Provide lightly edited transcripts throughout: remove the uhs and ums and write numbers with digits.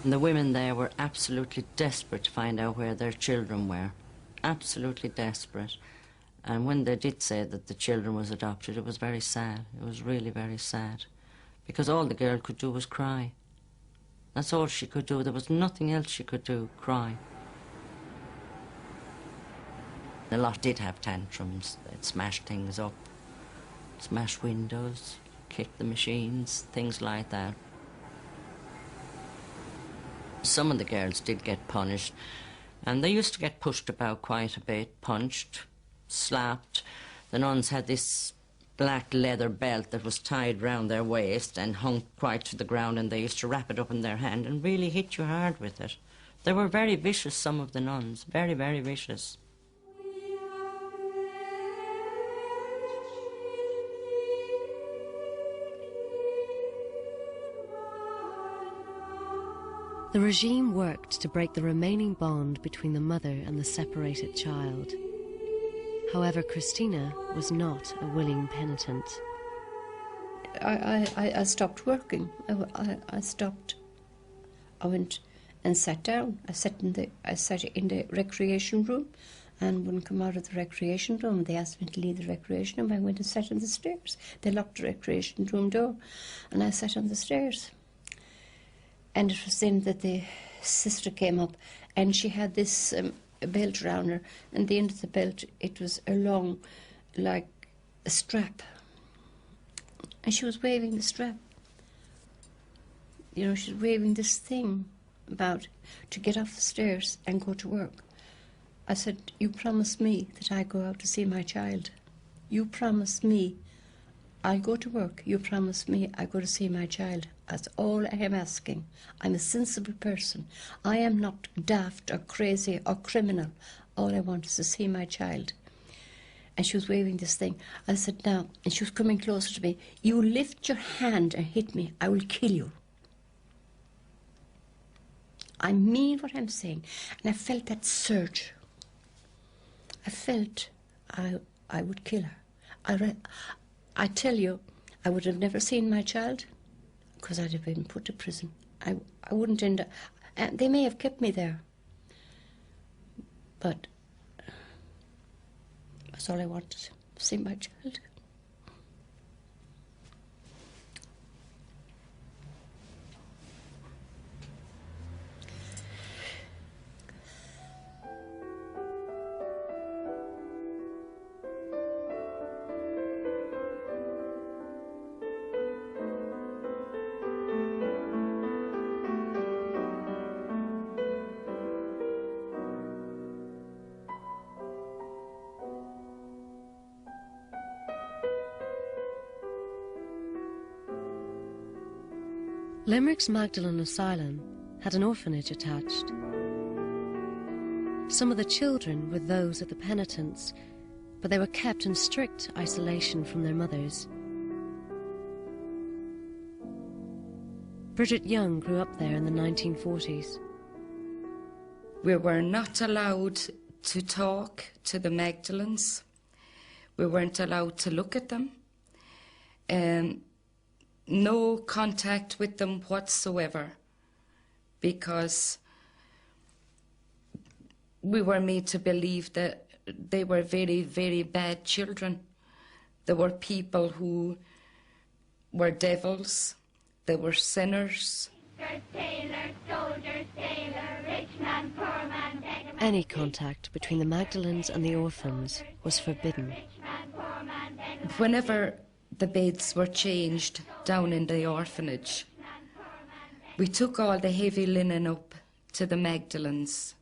And the women there were absolutely desperate to find out where their children were. Absolutely desperate. And when they did say that the children was adopted, it was very sad. It was really very sad. Because all the girl could do was cry. That's all she could do. There was nothing else she could do, cry. A lot did have tantrums. They'd smash things up, smash windows, kick the machines, things like that. Some of the girls did get punished, and they used to get pushed about quite a bit, punched, slapped. The nuns had this black leather belt that was tied round their waist and hung quite to the ground, and they used to wrap it up in their hand and really hit you hard with it. They were very vicious, some of the nuns, very, very vicious. The regime worked to break the remaining bond between the mother and the separated child. However, Christina was not a willing penitent. I stopped working. I stopped. I went and sat down. I sat in the recreation room, and wouldn't come out of the recreation room. They asked me to leave the recreation room. I went and sat on the stairs. They locked the recreation room door, and I sat on the stairs. And it was then that the sister came up, and she had this belt around her, and the end of the belt, it was a long, like a strap. And she was waving the strap. You know, she was waving this thing about to get off the stairs and go to work. I said, you promised me that I go out to see my child. You promised me I'll go to work. You promised me I go to see my child. That's all I am asking. I'm a sensible person. I am not daft or crazy or criminal. All I want is to see my child. And she was waving this thing. I said, now, and she was coming closer to me, you lift your hand and hit me, I will kill you. I mean what I'm saying. And I felt that surge. I felt I would kill her. I tell you, I would have never seen my child because I'd have been put to prison. I wouldn't end up... And they may have kept me there. But that's all I wanted, to see my child. Limerick's Magdalen Asylum had an orphanage attached. Some of the children were those of the penitents, but they were kept in strict isolation from their mothers. Bridget Young grew up there in the 1940s. We were not allowed to talk to the Magdalens. We weren't allowed to look at them. No contact with them whatsoever, because we were made to believe that they were very, very bad children. There were people who were devils, they were sinners. Any contact between the Magdalens and the orphans was forbidden. Whenever the beds were changed down in the orphanage, we took all the heavy linen up to the Magdalens,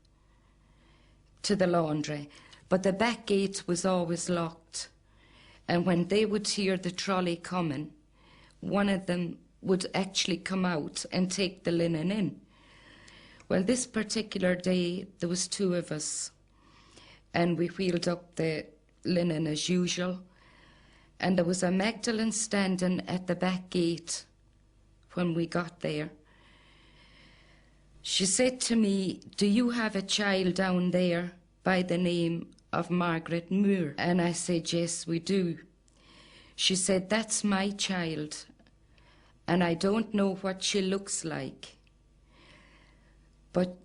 to the laundry, but the back gate was always locked. And when they would hear the trolley coming, one of them would actually come out and take the linen in. Well, this particular day, there was two of us, and we wheeled up the linen as usual, and there was a Magdalene standing at the back gate when we got there. She said to me, "Do you have a child down there by the name of Margaret Moore?" And I said, "Yes, we do." She said, "That's my child, and I don't know what she looks like, but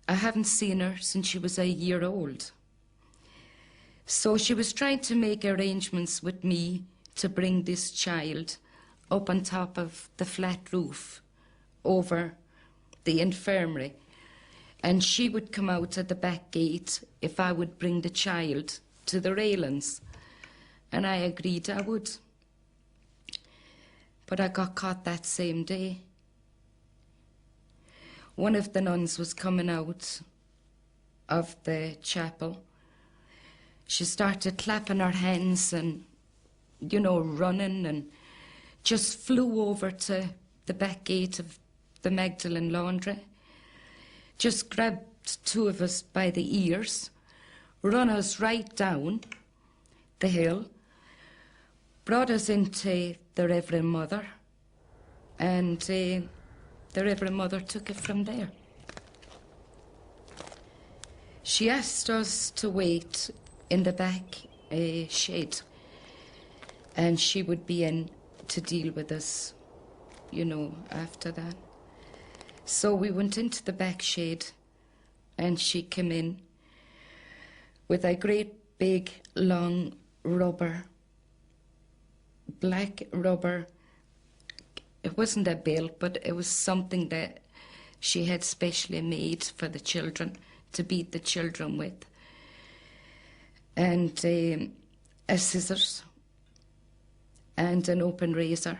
I haven't seen her since she was a year old. So she was trying to make arrangements with me to bring this child up on top of the flat roof over the infirmary. And she would come out at the back gate if I would bring the child to the railings. And I agreed I would. But I got caught that same day. One of the nuns was coming out of the chapel. She started clapping her hands and, you know, running, and just flew over to the back gate of the Magdalene laundry, just grabbed two of us by the ears, run us right down the hill, brought us into the Reverend Mother, and the Reverend Mother took it from there. She asked us to wait in the back shed, and she would be in to deal with us, you know, after that. So we went into the back shed, and she came in with a great big long rubber, black rubber. It wasn't a belt, but it was something that she had specially made for the children, to beat the children with. And a scissors and an open razor.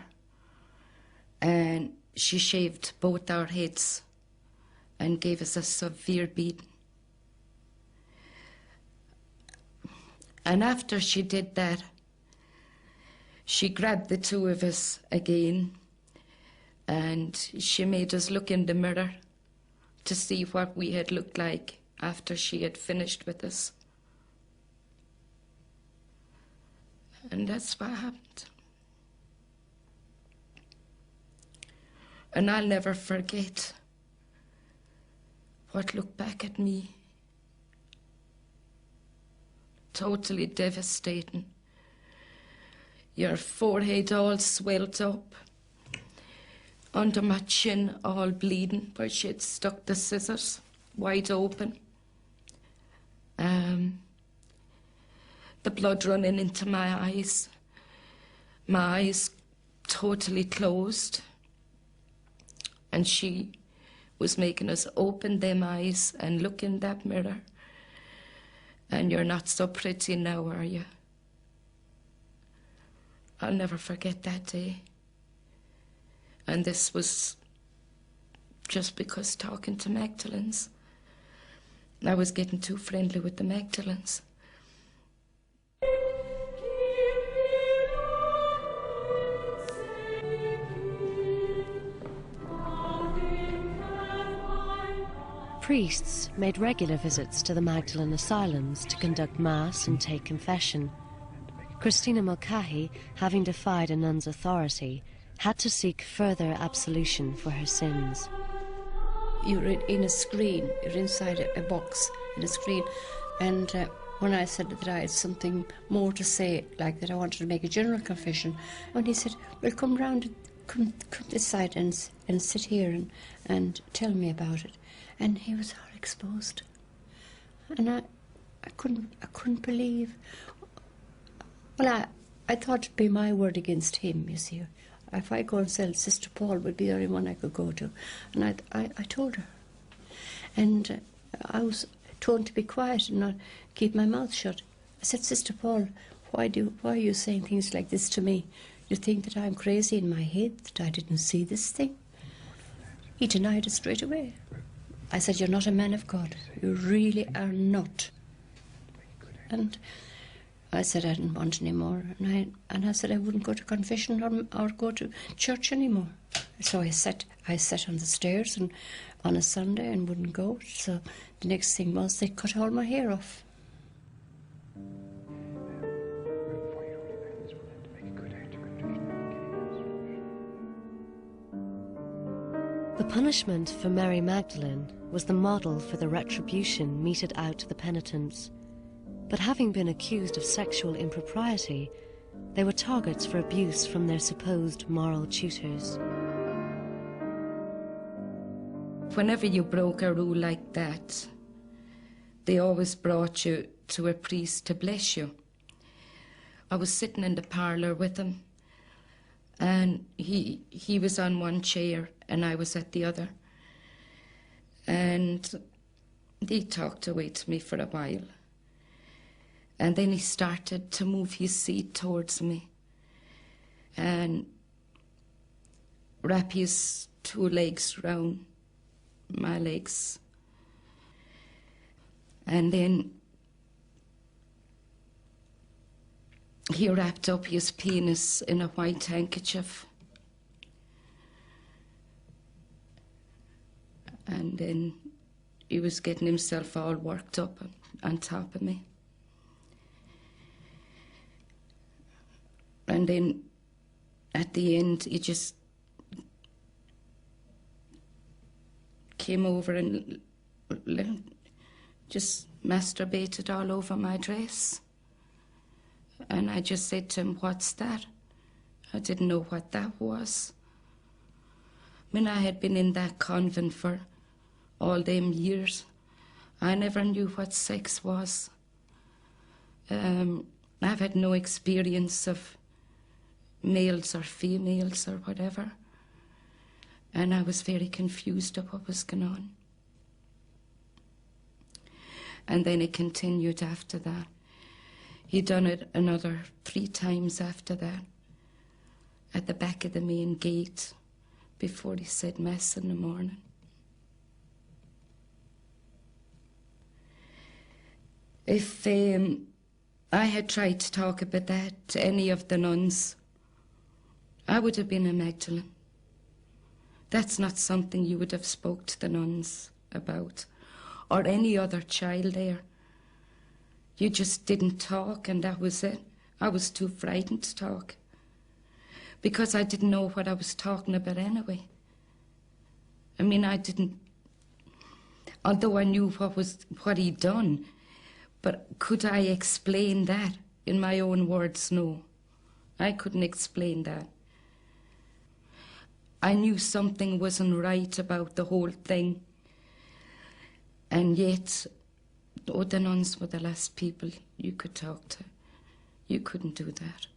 And she shaved both our heads and gave us a severe beating. And after she did that, she grabbed the two of us again, and she made us look in the mirror to see what we had looked like after she had finished with us. And that's what happened. And I'll never forget what looked back at me. Totally devastating. Your forehead all swelled up, under my chin all bleeding where she had stuck the scissors wide open. The blood running into my eyes totally closed. And she was making us open them eyes and look in that mirror. And you're not so pretty now, are you? I'll never forget that day. And this was just because talking to Magdalenes. I was getting too friendly with the Magdalenes. Priests made regular visits to the Magdalene asylums to conduct mass and take confession. Christina Mulcahy, having defied a nun's authority, had to seek further absolution for her sins. You're in a screen, you're inside a box in a screen, and when I said that I had something more to say, like that I wanted to make a general confession, and he said, well, come round, come this side and sit here and tell me about it. And he was all exposed. And I couldn't believe. Well, I thought it'd be my word against him, you see. If I go and sell, Sister Paul would be the only one I could go to. And I told her. And I was told to be quiet and not keep my mouth shut. I said, Sister Paul, why are you saying things like this to me? You think that I'm crazy in my head, that I didn't see this thing? He denied it straight away. I said, you're not a man of God. You really are not. And I said I didn't want any more. And I said I wouldn't go to confession or go to church anymore. So I sat on the stairs and on a Sunday and wouldn't go. So the next thing was they cut all my hair off. The punishment for Mary Magdalene was the model for the retribution meted out to the penitents. But having been accused of sexual impropriety, they were targets for abuse from their supposed moral tutors. Whenever you broke a rule like that, they always brought you to a priest to bless you. I was sitting in the parlour with him, and he was on one chair and I was at the other. And he talked away to me for a while. And then he started to move his seat towards me and wrap his two legs round my legs. And then he wrapped up his penis in a white handkerchief. And then he was getting himself all worked up on top of me. And then at the end, he just came over and just masturbated all over my dress. And I just said to him, "What's that?" I didn't know what that was. I mean, I had been in that convent for all them years. I never knew what sex was. I've had no experience of males or females or whatever. And I was very confused of what was going on. And then it continued after that. He done it another 3 times after that, at the back of the main gate, before he said Mass in the morning. If I had tried to talk about that to any of the nuns, I would have been a Magdalene. That's not something you would have spoke to the nuns about, or any other child there. You just didn't talk, and that was it. I was too frightened to talk, because I didn't know what I was talking about anyway. I mean, I didn't, although I knew what he'd done, but could I explain that in my own words? No, I couldn't explain that. I knew something wasn't right about the whole thing, and yet, the nuns were the last people you could talk to. You couldn't do that.